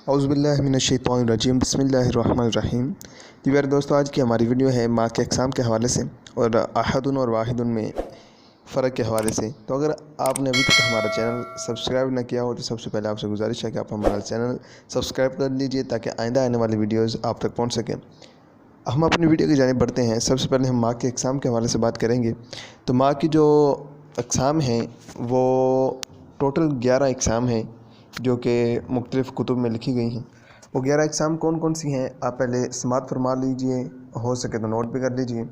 اعوذ باللہ من الشیطان الرجیم بسم اللہ الرحمن الرحیم۔ جی میرے دوستو، آج کی ہماری ویڈیو ہے ماں کے اقسام کے حوالے سے اور احد اور واحد میں فرق کے حوالے سے۔ تو اگر آپ نے ابھی تک ہمارا چینل سبسکرائب نہ کیا ہو تو سب سے پہلے آپ سے گزارش ہے کہ آپ ہمارا چینل سبسکرائب کر لیجئے تاکہ آئندہ آنے والی ویڈیوز آپ تک پہنچ سکیں۔ ہم اپنی ویڈیو کی جانب بڑھتے ہیں۔ سب سے پہلے ہم ماں کے اقسام کے حوالے سے بات کریں گے۔ تو ماں کی جو اقسام ہیں وہ ٹوٹل 11 اقسام ہیں جو کہ مختلف کتب میں لکھی گئی ہیں۔ وہ 11 اقسام کون کون سی ہیں آپ پہلے سماعت فرما لیجئے، ہو سکے تو نوٹ بھی کر لیجئے۔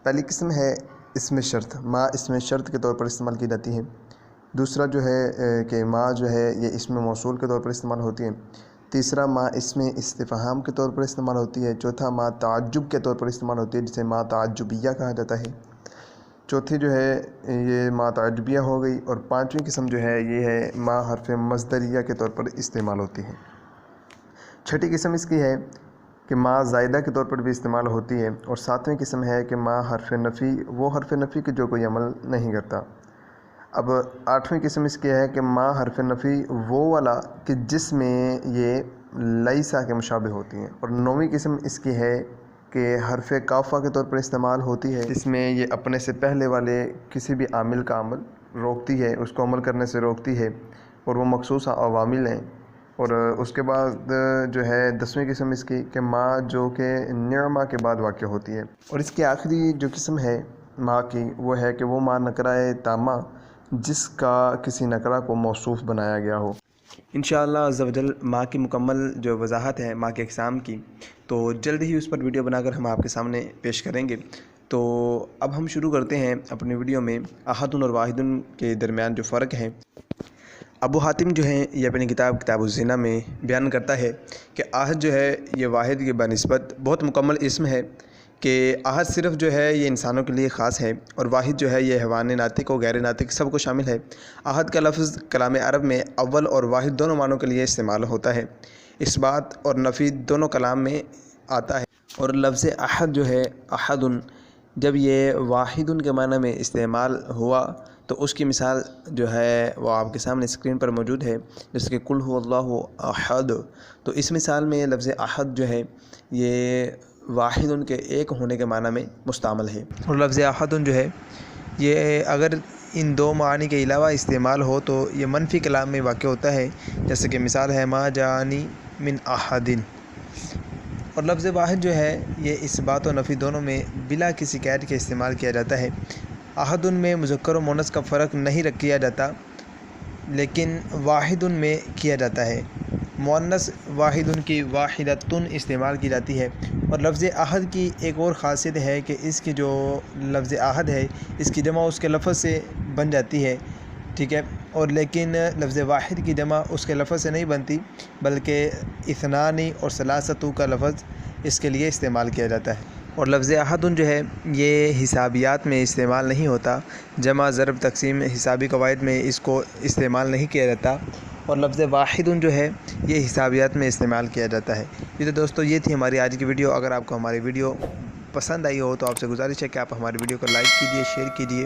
پہلی قسم ہے اسم شرط۔ ماں اسم شرط کے طور پر استعمال کی جاتی ہے۔ دوسرا جو ہے کہ ماں جو ہے یہ اسم موصول کے طور پر استعمال ہوتی ہے۔ تیسرا ماں اسم استفہام کے طور پر استعمال ہوتی ہے۔ چوتھا ماں تعجب کے طور پر استعمال ہوتی ہے جسے ماں تعجبیہ کہا جاتا ہے۔ چوتھی جو ہے یہ ماں تعجبیہ ہو گئی، اور پانچویں قسم جو ہے یہ ہے ماں حرف مصدریہ کے طور پر استعمال ہوتی ہے۔ چھٹی قسم اس کی ہے کہ ماں زائدہ کے طور پر بھی استعمال ہوتی ہے، اور ساتویں قسم ہے کہ ماں حرف نفی، وہ حرف نفی کے جو کوئی عمل نہیں کرتا۔ اب آٹھویں قسم اس کی ہے کہ ماں حرف نفی وہ والا کہ جس میں یہ لیسا کے مشابہ ہوتی ہیں، اور نویں قسم اس کی ہے کہ حرف کافہ کے طور پر استعمال ہوتی ہے، جس میں یہ اپنے سے پہلے والے کسی بھی عامل کا عمل روکتی ہے، اس کو عمل کرنے سے روکتی ہے، اور وہ مخصوص عوامل ہیں۔ اور اس کے بعد جو ہے 10ویں قسم اس کی کہ ماں جو کہ نعمہ کے بعد واقع ہوتی ہے۔ اور اس کی آخری جو قسم ہے ماں کی وہ ہے کہ وہ ماں نکرہ تامہ جس کا کسی نکرہ کو موصوف بنایا گیا ہو۔ انشاءاللہ عز و جل ماں کی مکمل جو وضاحت ہے ماں کے اقسام کی، تو جلد ہی اس پر ویڈیو بنا کر ہم آپ کے سامنے پیش کریں گے۔ تو اب ہم شروع کرتے ہیں اپنی ویڈیو میں احد اور واحد کے درمیان جو فرق ہے۔ ابو حاتم جو ہے یہ اپنی کتاب الزنا میں بیان کرتا ہے کہ احد جو ہے یہ واحد کی بنسبت بہت مکمل اسم ہے، کہ احد صرف جو ہے یہ انسانوں کے لیے خاص ہے، اور واحد جو ہے یہ حیوان ناطق و غیر ناطق سب کو شامل ہے۔ احد کا لفظ کلام عرب میں اول اور واحد دونوں معنوں کے لیے استعمال ہوتا ہے۔ اثبات اور نفی دونوں کلام میں آتا ہے، اور لفظ احد جو ہے احد جب یہ واحد کے معنی میں استعمال ہوا تو اس کی مثال جو ہے وہ آپ کے سامنے اسکرین پر موجود ہے، جیسے کہ قل هو اللہ احد۔ تو اس مثال میں لفظ احد جو ہے یہ واحد کے ایک ہونے کے معنی میں مستعمل ہے، اور لفظ احد جو ہے یہ اگر ان دو معنی کے علاوہ استعمال ہو تو یہ منفی کلام میں واقع ہوتا ہے، جیسے کہ مثال ہے ما جانی من احد۔ اور لفظ واحد جو ہے یہ اثبات و نفی دونوں میں بلا کسی قید کے استعمال کیا جاتا ہے۔ احد میں مذکر و مؤنث کا فرق نہیں کیا جاتا، لیکن واحد میں کیا جاتا ہے۔ مؤنث واحد کی واحدۃ استعمال کی جاتی ہے۔ اور لفظ احد کی ایک اور خاصیت ہے کہ اس کی جو لفظ احد ہے اس کی جمع اس کے لفظ سے بن جاتی ہے، ٹھیک ہے، اور لیکن لفظ واحد کی جمع اس کے لفظ سے نہیں بنتی، بلکہ اثنان اور ثلاثۃ کا لفظ اس کے لیے استعمال کیا جاتا ہے۔ اور لفظ احد جو ہے یہ حسابیات میں استعمال نہیں ہوتا، جمع ضرب تقسیم حسابی قواعد میں اس کو استعمال نہیں کیا جاتا، اور لفظ واحد جو ہے یہ حسابیات میں استعمال کیا جاتا ہے۔ تو دوستو یہ تھی ہماری آج کی ویڈیو۔ اگر آپ کو ہماری ویڈیو پسند آئی ہو تو آپ سے گزارش ہے کہ آپ ہماری ویڈیو کو لائک کیجئے، شیئر کیجئے۔